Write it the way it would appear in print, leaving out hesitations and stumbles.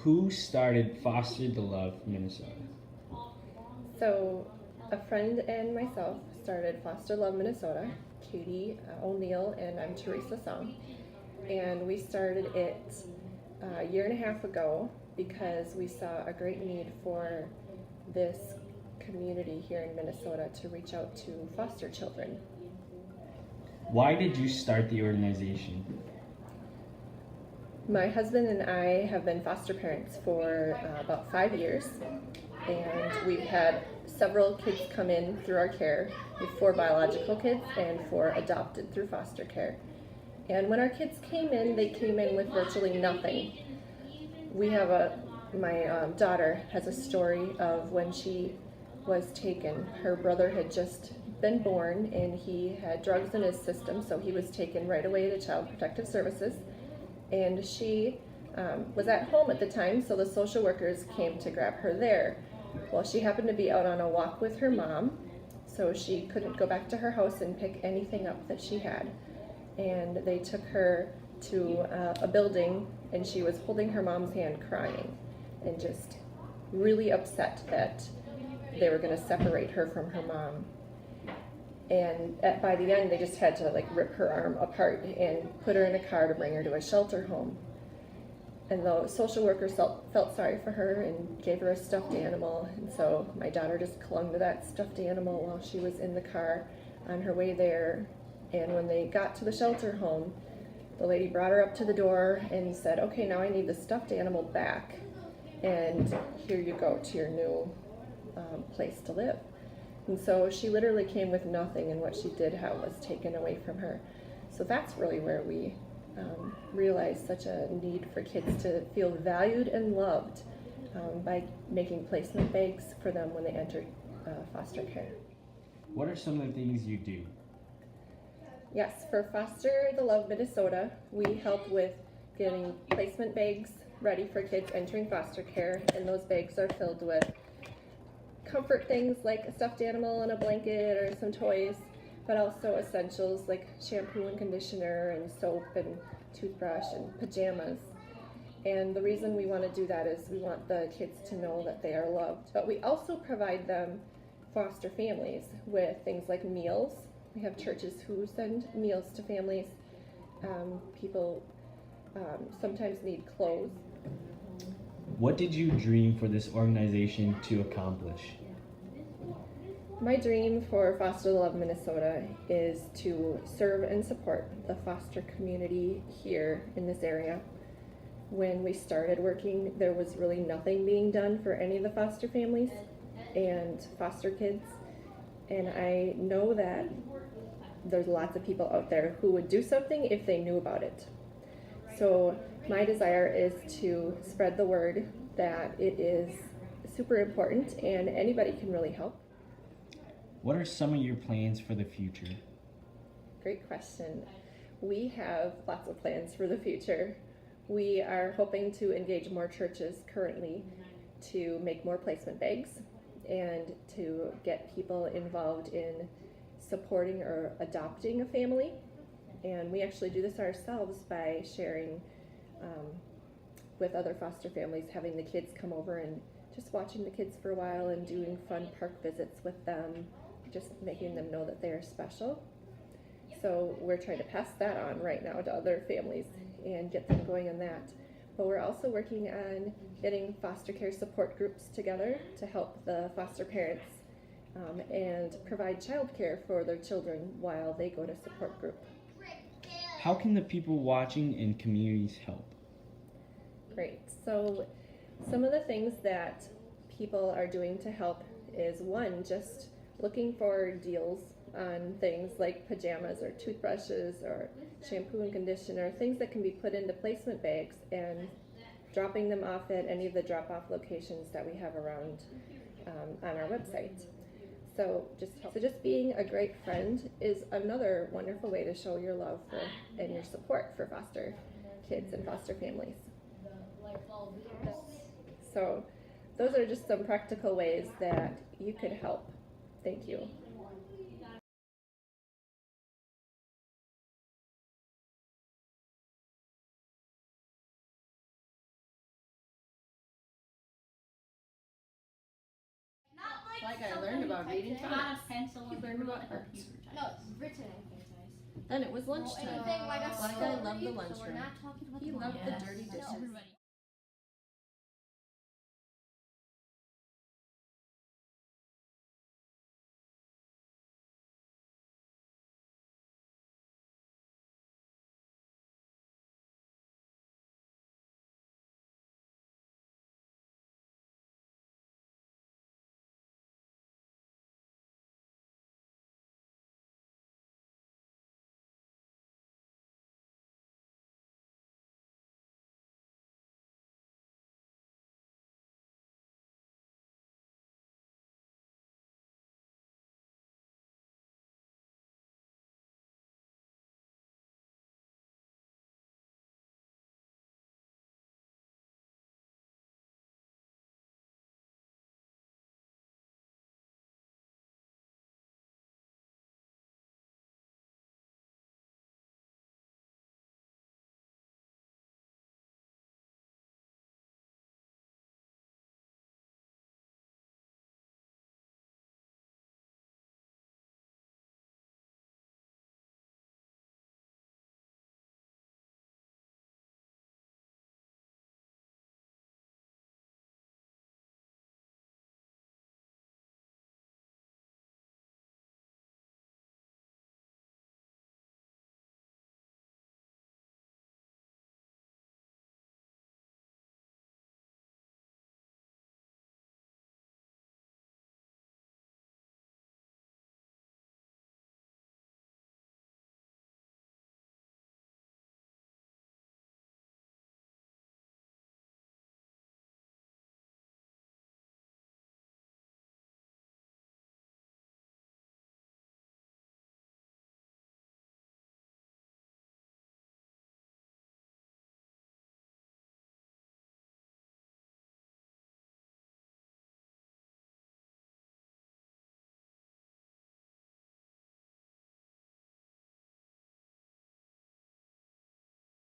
Who started Foster the Love Minnesota? So, a friend and myself started Foster Love Minnesota, Katie O'Neill, and I'm Teresa Song. And we started it a year and a half ago because we saw a great need for this community here in Minnesota to reach out to foster children. Why did you start the organization? My husband and I have been foster parents for about 5 years, and we've had several kids come in through our care. We have 4 biological kids and 4 adopted through foster care. And when our kids came in, they came in with virtually nothing. We have my daughter has a story of when she was taken. Her brother had just been born and he had drugs in his system, so he was taken right away to Child Protective Services. And she was at home at the time, so the social workers came to grab her there. Well, she happened to be out on a walk with her mom, so she couldn't go back to her house and pick anything up that she had. And they took her to a building, and she was holding her mom's hand crying and just really upset that they were going to separate her from her mom. And by the end, they just had to rip her arm apart and put her in a car to bring her to a shelter home. And the social worker felt sorry for her and gave her a stuffed animal. And so my daughter just clung to that stuffed animal while she was in the car on her way there. And when they got to the shelter home, the lady brought her up to the door and said, "Okay, now I need the stuffed animal back. And here you go to your new place to live." And so she literally came with nothing, and what she did have was taken away from her. So that's really where we realized such a need for kids to feel valued and loved by making placement bags for them when they enter foster care. What are some of the things you do? Yes, for Foster the Love Minnesota, we help with getting placement bags ready for kids entering foster care, and those bags are filled with comfort things like a stuffed animal and a blanket or some toys, but also essentials like shampoo and conditioner and soap and toothbrush and pajamas. And the reason we want to do that is we want the kids to know that they are loved. But we also provide them, foster families, with things like meals. We have churches who send meals to families. People sometimes need clothes. What did you dream for this organization to accomplish? My dream for Foster the Love Minnesota is to serve and support the foster community here in this area. When we started working, there was really nothing being done for any of the foster families and foster kids. And I know that there's lots of people out there who would do something if they knew about it. So my desire is to spread the word that it is super important and anybody can really help. What are some of your plans for the future? Great question. We have lots of plans for the future. We are hoping to engage more churches currently to make more placement bags and to get people involved in supporting or adopting a family. And we actually do this ourselves by sharing with other foster families, having the kids come over and just watching the kids for a while and doing fun park visits with them, just making them know that they are special. So we're trying to pass that on right now to other families and get them going on that. But we're also working on getting foster care support groups together to help the foster parents and provide childcare for their children while they go to support group. How can the people watching and communities help? Great. So some of the things that people are doing to help is, one, just looking for deals on things like pajamas or toothbrushes or shampoo and conditioner, things that can be put into placement bags and dropping them off at any of the drop-off locations that we have around on our website. So just being a great friend is another wonderful way to show your love for and your support for foster kids and foster families. So those are just some practical ways that you could help. Thank you. Black guy learned about reading Not a phonics. pencil. He learned about art. No, written I think it is. Then it was lunchtime. Anything like a Black guy loved the story, so we're lunchroom. not talking about He the loved movie. the dirty dishes. Everybody.